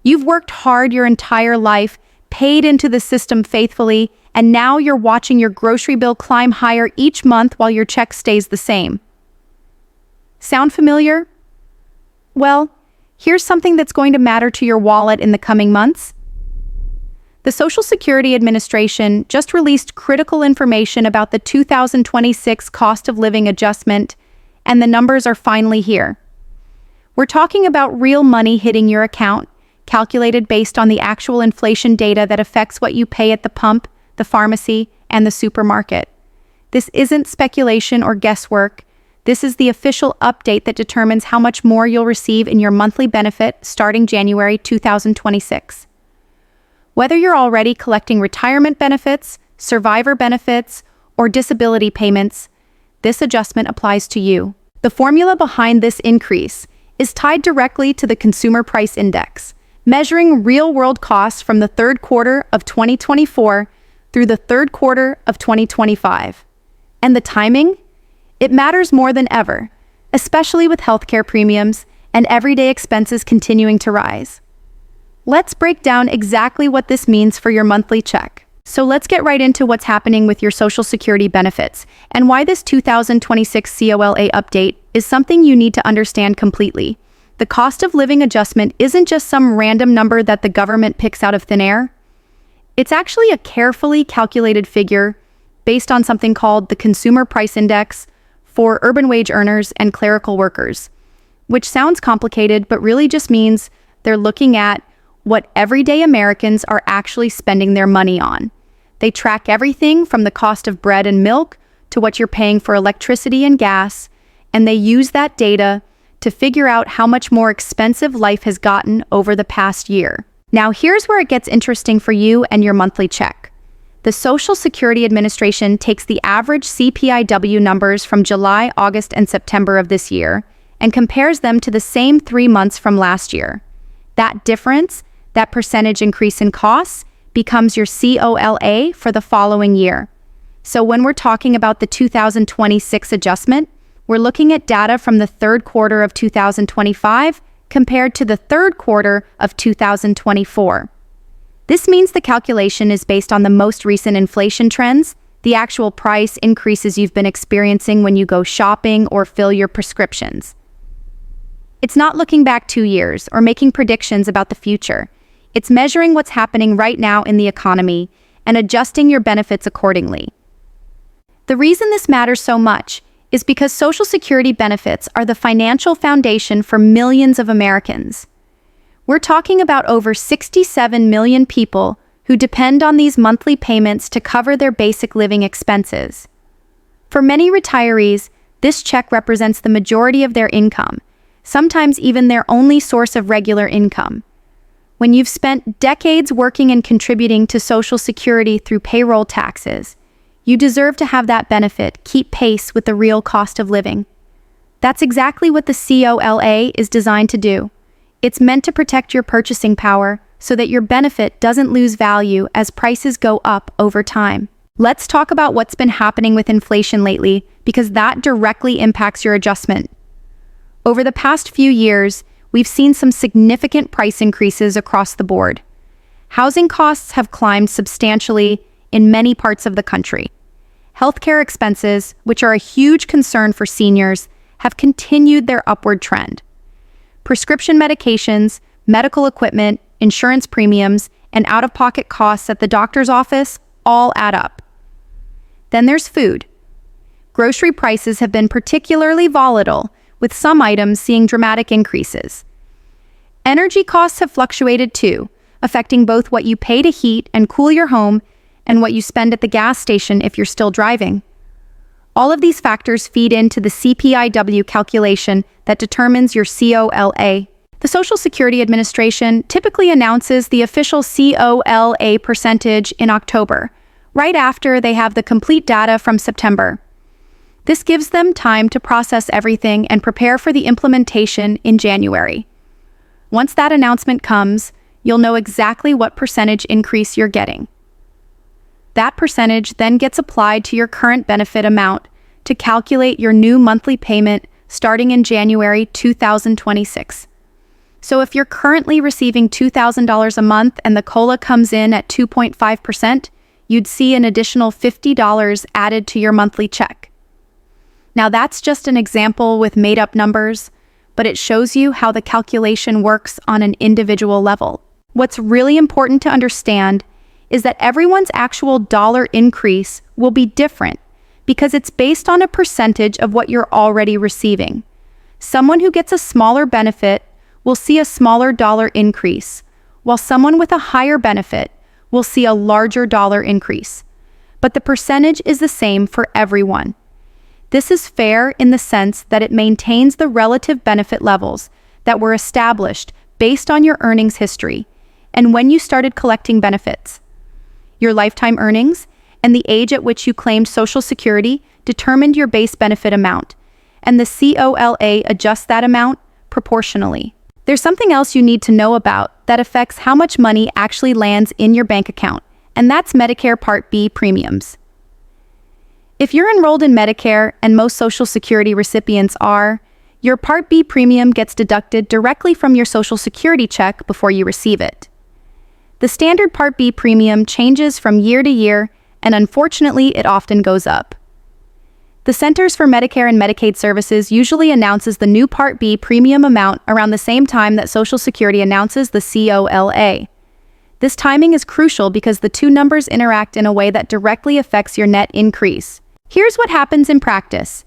You've worked hard your entire life, paid into the system faithfully, and now you're watching your grocery bill climb higher each month while your check stays the same. Sound familiar? Well, here's something that's going to matter to your wallet in the coming months. The Social Security Administration just released critical information about the 2026 cost of living adjustment, and the numbers are finally here. We're talking about real money hitting your account, calculated based on the actual inflation data that affects what you pay at the pump, the pharmacy, and the supermarket. This isn't speculation or guesswork. This is the official update that determines how much more you'll receive in your monthly benefit starting January 2026. Whether you're already collecting retirement benefits, survivor benefits, or disability payments, this adjustment applies to you. The formula behind this increase is tied directly to the Consumer Price Index, measuring real-world costs from the third quarter of 2024 through the third quarter of 2025. And the timing? It matters more than ever, especially with healthcare premiums and everyday expenses continuing to rise. Let's break down exactly what this means for your monthly check. So let's get right into what's happening with your Social Security benefits and why this 2026 COLA update is something you need to understand completely. The cost of living adjustment isn't just some random number that the government picks out of thin air. It's actually a carefully calculated figure based on something called the Consumer Price Index for urban wage earners and clerical workers, which sounds complicated but really just means they're looking at what everyday Americans are actually spending their money on. They track everything from the cost of bread and milk to what you're paying for electricity and gas, and they use that data to figure out how much more expensive life has gotten over the past year. Now, here's where it gets interesting for you and your monthly check. The Social Security Administration takes the average CPIW numbers from July, August, and September of this year and compares them to the same 3 months from last year. That difference, that percentage increase in costs, becomes your COLA for the following year. So when we're talking about the 2026 adjustment, we're looking at data from the third quarter of 2025 compared to the third quarter of 2024. This means the calculation is based on the most recent inflation trends, the actual price increases you've been experiencing when you go shopping or fill your prescriptions. It's not looking back 2 years or making predictions about the future. It's measuring what's happening right now in the economy and adjusting your benefits accordingly. The reason this matters so much is because Social Security benefits are the financial foundation for millions of Americans. We're talking about over 67 million people who depend on these monthly payments to cover their basic living expenses. For many retirees, this check represents the majority of their income, sometimes even their only source of regular income. When you've spent decades working and contributing to Social Security through payroll taxes, you deserve to have that benefit keep pace with the real cost of living. That's exactly what the COLA is designed to do. It's meant to protect your purchasing power so that your benefit doesn't lose value as prices go up over time. Let's talk about what's been happening with inflation lately, because that directly impacts your adjustment. Over the past few years, we've seen some significant price increases across the board. Housing costs have climbed substantially in many parts of the country. Healthcare expenses, which are a huge concern for seniors, have continued their upward trend. Prescription medications, medical equipment, insurance premiums, and out-of-pocket costs at the doctor's office all add up. Then there's food. Grocery prices have been particularly volatile, with some items seeing dramatic increases. Energy costs have fluctuated too, affecting both what you pay to heat and cool your home and what you spend at the gas station if you're still driving. All of these factors feed into the CPIW calculation that determines your COLA. The Social Security Administration typically announces the official COLA percentage in October, right after they have the complete data from September. This gives them time to process everything and prepare for the implementation in January. Once that announcement comes, you'll know exactly what percentage increase you're getting. That percentage then gets applied to your current benefit amount to calculate your new monthly payment starting in January 2026. So if you're currently receiving $2,000 a month and the COLA comes in at 2.5%, you'd see an additional $50 added to your monthly check. Now that's just an example with made-up numbers, but it shows you how the calculation works on an individual level. What's really important to understand is that everyone's actual dollar increase will be different because it's based on a percentage of what you're already receiving. Someone who gets a smaller benefit will see a smaller dollar increase, while someone with a higher benefit will see a larger dollar increase. But the percentage is the same for everyone. This is fair in the sense that it maintains the relative benefit levels that were established based on your earnings history and when you started collecting benefits. Your lifetime earnings and the age at which you claimed Social Security determined your base benefit amount, and the COLA adjusts that amount proportionally. There's something else you need to know about that affects how much money actually lands in your bank account, and that's Medicare Part B premiums. If you're enrolled in Medicare, and most Social Security recipients are, your Part B premium gets deducted directly from your Social Security check before you receive it. The standard Part B premium changes from year to year, and unfortunately, it often goes up. The Centers for Medicare and Medicaid Services usually announces the new Part B premium amount around the same time that Social Security announces the COLA. This timing is crucial because the two numbers interact in a way that directly affects your net increase. Here's what happens in practice.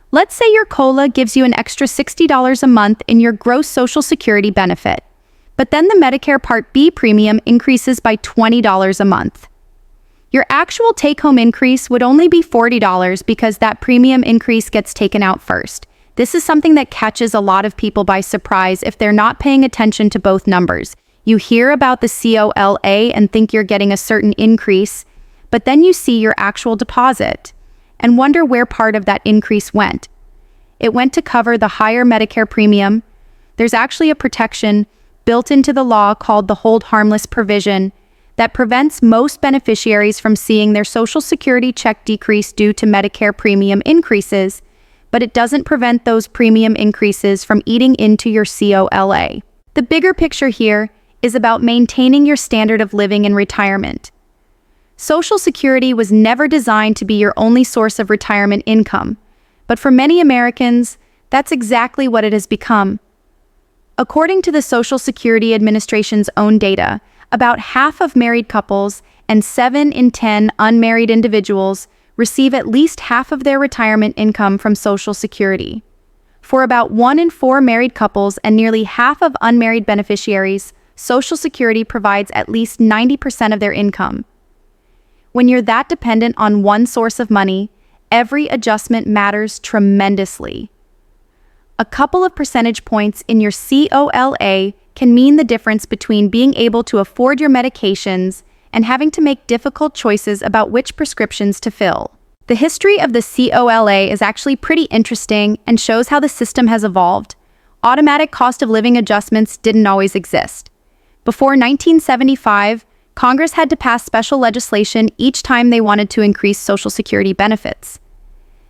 Let's say your COLA gives you an extra $60 a month in your gross Social Security benefit, but then the Medicare Part B premium increases by $20 a month. Your actual take-home increase would only be $40 because that premium increase gets taken out first. This is something that catches a lot of people by surprise if they're not paying attention to both numbers. You hear about the COLA and think you're getting a certain increase, but then you see your actual deposit and wonder where part of that increase went. It went to cover the higher Medicare premium. There's actually a protection built into the law called the hold harmless provision that prevents most beneficiaries from seeing their Social Security check decrease due to Medicare premium increases, but it doesn't prevent those premium increases from eating into your COLA. The bigger picture here is about maintaining your standard of living in retirement. Social Security was never designed to be your only source of retirement income, but for many Americans, that's exactly what it has become. According to the Social Security Administration's own data, about half of married couples and 7 in 10 unmarried individuals receive at least half of their retirement income from Social Security. For about 1 in 4 married couples and nearly half of unmarried beneficiaries, Social Security provides at least 90% of their income. When you're that dependent on one source of money, every adjustment matters tremendously. A couple of percentage points in your COLA can mean the difference between being able to afford your medications and having to make difficult choices about which prescriptions to fill. The history of the COLA is actually pretty interesting and shows how the system has evolved. Automatic cost of living adjustments didn't always exist. Before 1975, Congress had to pass special legislation each time they wanted to increase Social Security benefits.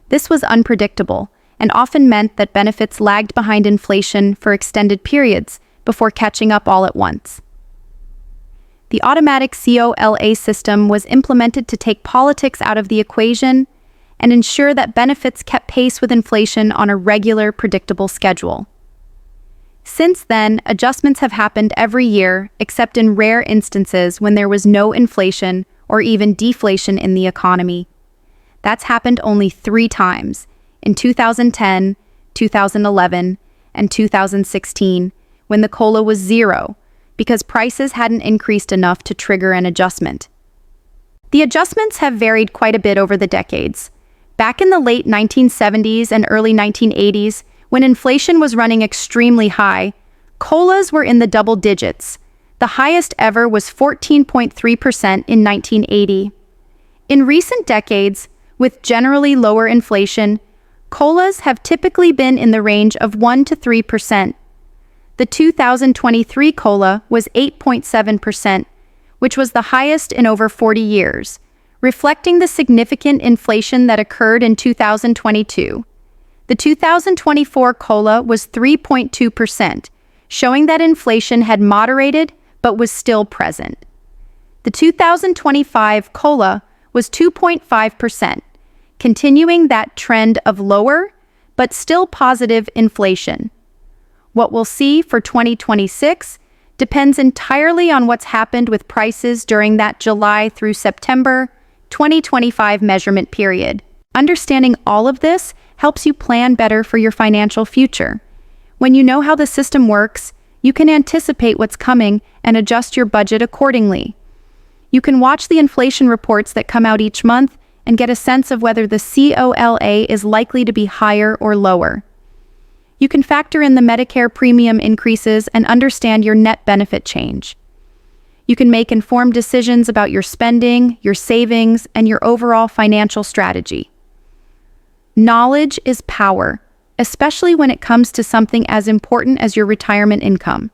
This was unpredictable and often meant that benefits lagged behind inflation for extended periods before catching up all at once. The automatic COLA system was implemented to take politics out of the equation and ensure that benefits kept pace with inflation on a regular, predictable schedule. Since then, adjustments have happened every year, except in rare instances when there was no inflation or even deflation in the economy. That's happened only 3 times, in 2010, 2011, and 2016, when the COLA was 0, because prices hadn't increased enough to trigger an adjustment. The adjustments have varied quite a bit over the decades. Back in the late 1970s and early 1980s, when inflation was running extremely high, COLAs were in the double digits. The highest ever was 14.3% in 1980. In recent decades, with generally lower inflation, COLAs have typically been in the range of 1 to 3%. The 2023 COLA was 8.7%, which was the highest in over 40 years, reflecting the significant inflation that occurred in 2022. The 2024 COLA was 3.2%, showing that inflation had moderated but was still present. The 2025 COLA was 2.5%, continuing that trend of lower but still positive inflation. What we'll see for 2026 depends entirely on what's happened with prices during that July through September 2025 measurement period. Understanding all of this helps you plan better for your financial future. When you know how the system works, you can anticipate what's coming and adjust your budget accordingly. You can watch the inflation reports that come out each month and get a sense of whether the COLA is likely to be higher or lower. You can factor in the Medicare premium increases and understand your net benefit change. You can make informed decisions about your spending, your savings, and your overall financial strategy. Knowledge is power, especially when it comes to something as important as your retirement income.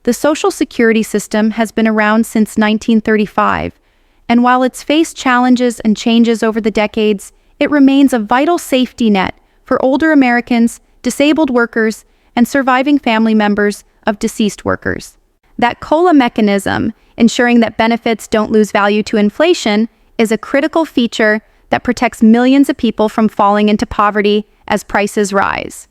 The Social Security system has been around since 1935, and while it's faced challenges and changes over the decades, it remains a vital safety net for older Americans, disabled workers, and surviving family members of deceased workers. That COLA mechanism, ensuring that benefits don't lose value to inflation, is a critical feature that protects millions of people from falling into poverty as prices rise.